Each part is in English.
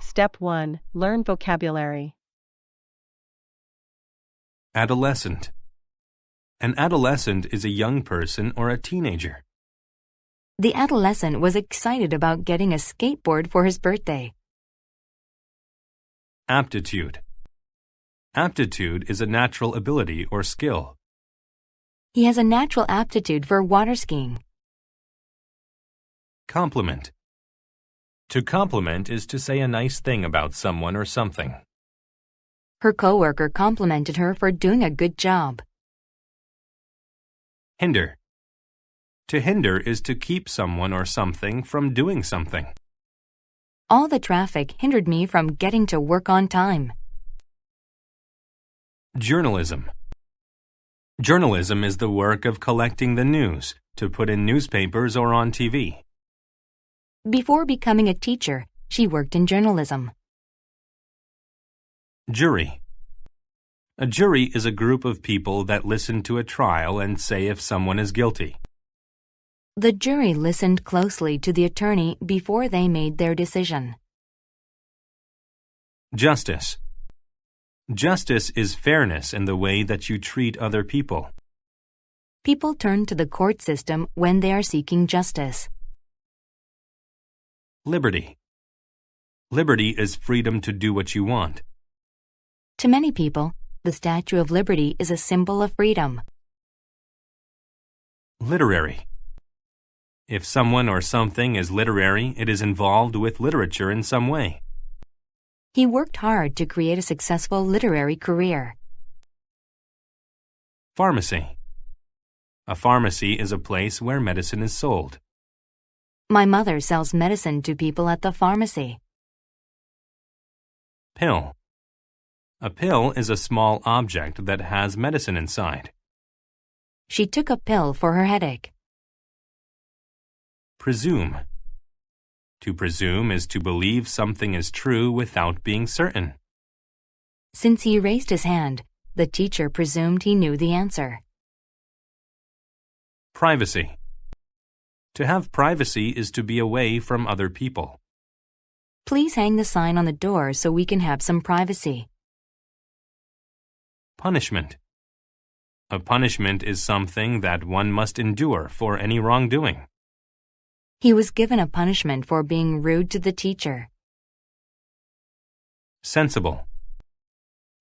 Step 1. Learn vocabulary. Adolescent. An adolescent is a young person or a teenager. The adolescent was excited about getting a skateboard for his birthday. Aptitude. Aptitude is a natural ability or skill. He has a natural aptitude for water skiing. Compliment. To compliment is to say a nice thing about someone or something. Her coworker complimented her for doing a good job. Hinder. To hinder is to keep someone or something from doing something. All the traffic hindered me from getting to work on time. Journalism. Journalism is the work of collecting the news to put in newspapers or on TV. Before becoming a teacher, she worked in journalism. Jury. A jury is a group of people that listen to a trial and say if someone is guilty. The jury listened closely to the attorney before they made their decision. Justice. Justice is fairness in the way that you treat other people. People turn to the court system when they are seeking justice. Liberty. Liberty is freedom to do what you want. To many people, the Statue of Liberty is a symbol of freedom. Literary. If someone or something is literary, it is involved with literature in some way. He worked hard to create a successful literary career. Pharmacy. A pharmacy is a place where medicine is sold. My mother sells medicine to people at the pharmacy. Pill. A pill is a small object that has medicine inside. She took a pill for her headache. Presume. To presume is to believe something is true without being certain. Since he raised his hand, the teacher presumed he knew the answer. Privacy. To have privacy is to be away from other people. Please hang the sign on the door so we can have some privacy. Punishment. A punishment is something that one must endure for any wrongdoing. He was given a punishment for being rude to the teacher. Sensible.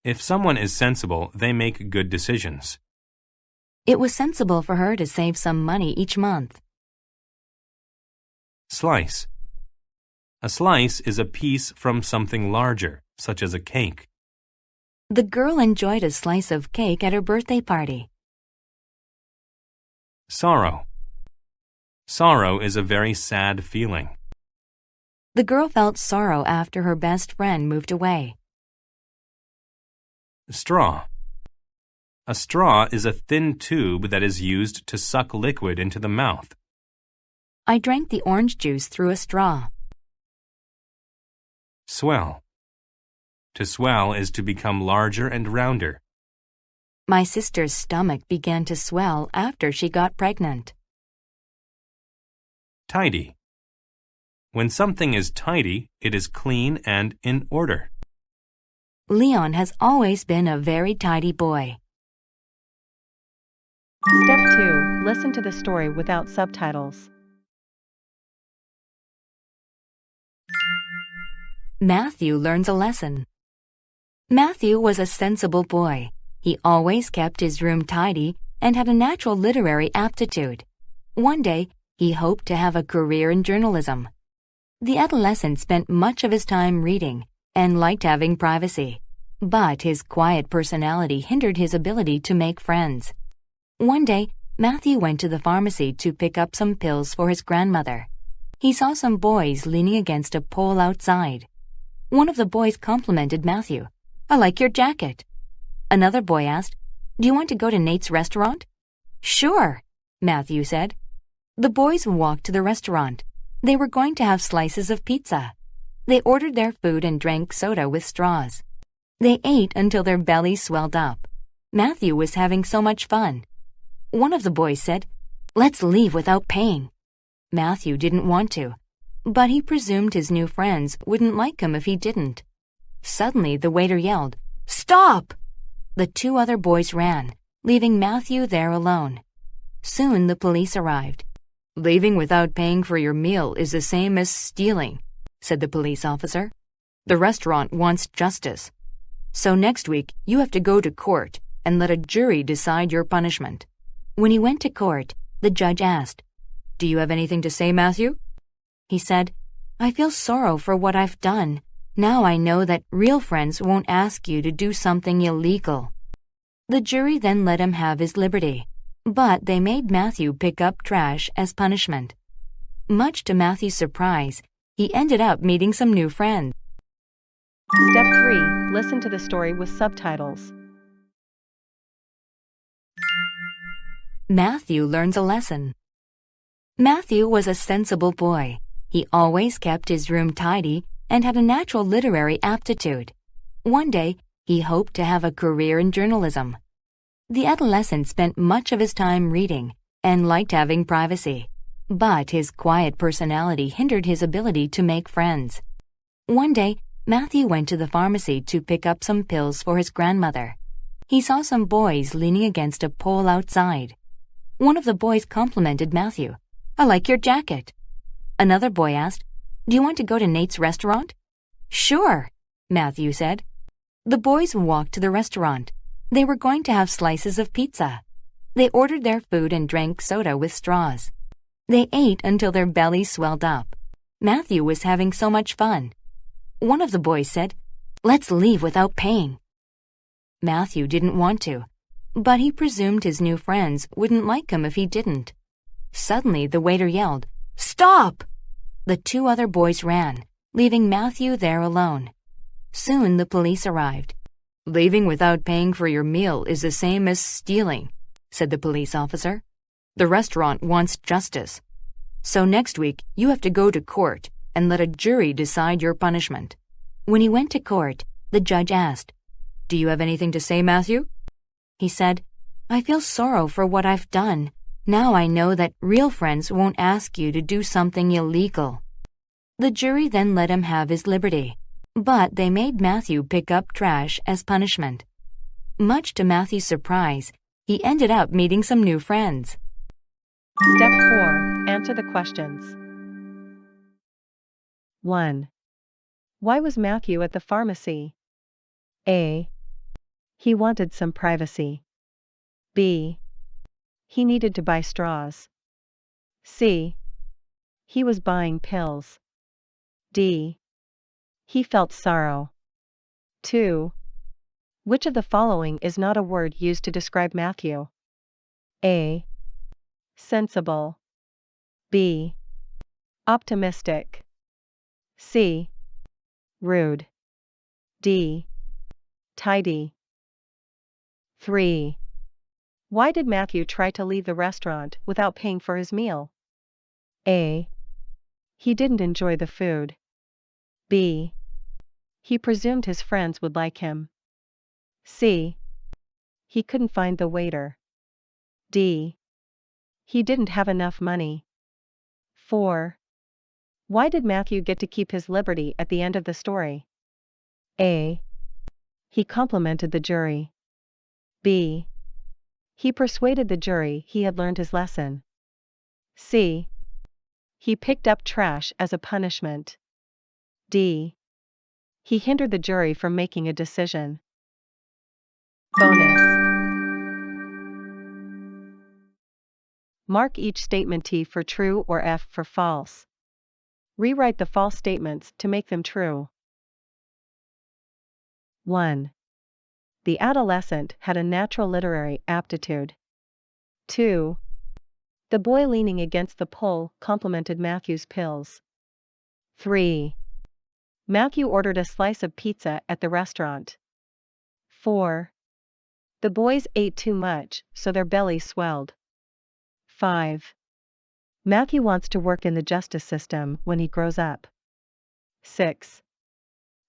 If someone is sensible, they make good decisions. It was sensible for her to save some money each month. Slice. A slice is a piece from something larger, such as a cake. The girl enjoyed a slice of cake at her birthday party. Sorrow. Sorrow is a very sad feeling. The girl felt sorrow after her best friend moved away. Straw. A straw is a thin tube that is used to suck liquid into the mouth. I drank the orange juice through a straw. Swell. To swell is to become larger and rounder. My sister's stomach began to swell after she got pregnant. Tidy. When something is tidy, it is clean and in order. Leon has always been a very tidy boy. Step 2. Listen to the story without subtitles. Matthew learns a lesson. Matthew was a sensible boy. He always kept his room tidy and had a natural literary aptitude. One day, he hoped to have a career in journalism. The adolescent spent much of his time reading and liked having privacy, but his quiet personality hindered his ability to make friends. One day, Matthew went to the pharmacy to pick up some pills for his grandmother. He saw some boys leaning against a pole outside. One of the boys complimented Matthew. "I like your jacket." Another boy asked, "Do you want to go to Nate's restaurant?" "Sure," Matthew said. The boys walked to the restaurant. They were going to have slices of pizza. They ordered their food and drank soda with straws. They ate until their bellies swelled up. Matthew was having so much fun. One of the boys said, "Let's leave without paying." Matthew didn't want to, but he presumed his new friends wouldn't like him if he didn't. Suddenly, the waiter yelled, "Stop!" The two other boys ran, leaving Matthew there alone. Soon the police arrived. "Leaving without paying for your meal is the same as stealing," said the police officer. "The restaurant wants justice. So next week you have to go to court and let a jury decide your punishment." When he went to court, the judge asked, "Do you have anything to say, Matthew?" He said, "I feel sorrow for what I've done. Now I know that real friends won't ask you to do something illegal." The jury then let him have his liberty, but they made Matthew pick up trash as punishment. Much to Matthew's surprise, he ended up meeting some new friends. Step 3. Listen to the story with subtitles. Matthew learns a lesson. Matthew was a sensible boy. He always kept his room tidy and had a natural literary aptitude. One day, he hoped to have a career in journalism. The adolescent spent much of his time reading and liked having privacy, but his quiet personality hindered his ability to make friends. One day, Matthew went to the pharmacy to pick up some pills for his grandmother. He saw some boys leaning against a pole outside. One of the boys complimented Matthew. "I like your jacket." Another boy asked, "Do you want to go to Nate's restaurant?" "Sure," Matthew said. The boys walked to the restaurant. They were going to have slices of pizza. They ordered their food and drank soda with straws. They ate until their bellies swelled up. Matthew was having so much fun. One of the boys said, "Let's leave without paying." Matthew didn't want to, but he presumed his new friends wouldn't like him if he didn't. Suddenly, the waiter yelled, "Stop!" The two other boys ran, leaving Matthew there alone. Soon the police arrived. "Leaving without paying for your meal is the same as stealing," said the police officer. "The restaurant wants justice. So next week you have to go to court and let a jury decide your punishment." When he went to court, the judge asked, "Do you have anything to say, Matthew?" He said, "I feel sorrow for what I've done. Now I know that real friends won't ask you to do something illegal." The jury then let him have his liberty, but they made Matthew pick up trash as punishment. Much to Matthew's surprise, he ended up meeting some new friends. Step 4. Answer the questions. 1. Why was Matthew at the pharmacy? A. He wanted some privacy. B. He needed to buy straws. C. He was buying pills. D. He felt sorrow. 2. Which of the following is not a word used to describe Matthew? A. Sensible. B. Optimistic. C. Rude. D. Tidy. 3. Why did Matthew try to leave the restaurant without paying for his meal? A. He didn't enjoy the food. B. He presumed his friends would like him. C. He couldn't find the waiter. D. He didn't have enough money. 4. Why did Matthew get to keep his liberty at the end of the story? A. He complimented the jury. B. He persuaded the jury he had learned his lesson. C. He picked up trash as a punishment. D. He hindered the jury from making a decision. Bonus. Mark each statement T for true or F for false. Rewrite the false statements to make them true. 1. The adolescent had a natural literary aptitude. 2. The boy leaning against the pole complimented Matthew's pills. 3. Matthew ordered a slice of pizza at the restaurant. 4. The boys ate too much, so their bellies swelled. 5. Matthew wants to work in the justice system when he grows up. 6.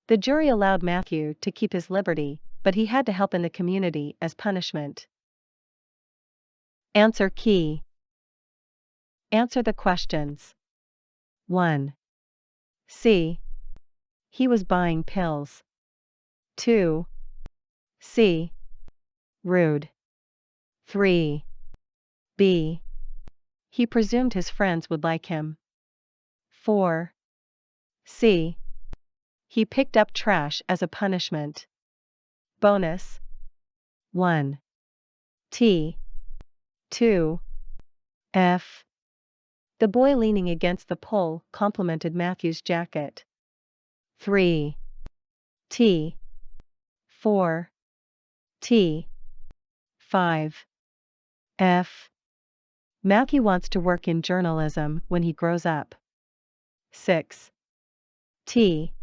The jury allowed Matthew to keep his liberty, but he had to help in the community as punishment. Answer key. Answer the questions. 1. C. He was buying pills. 2. C. Rude. 3. B. He presumed his friends would like him. 4. C. He picked up trash as a punishment. Bonus. 1. T. 2. F. The boy leaning against the pole complimented Matthew's jacket. 3. T. 4. T. 5. F. Matthew wants to work in journalism when he grows up. 6. T.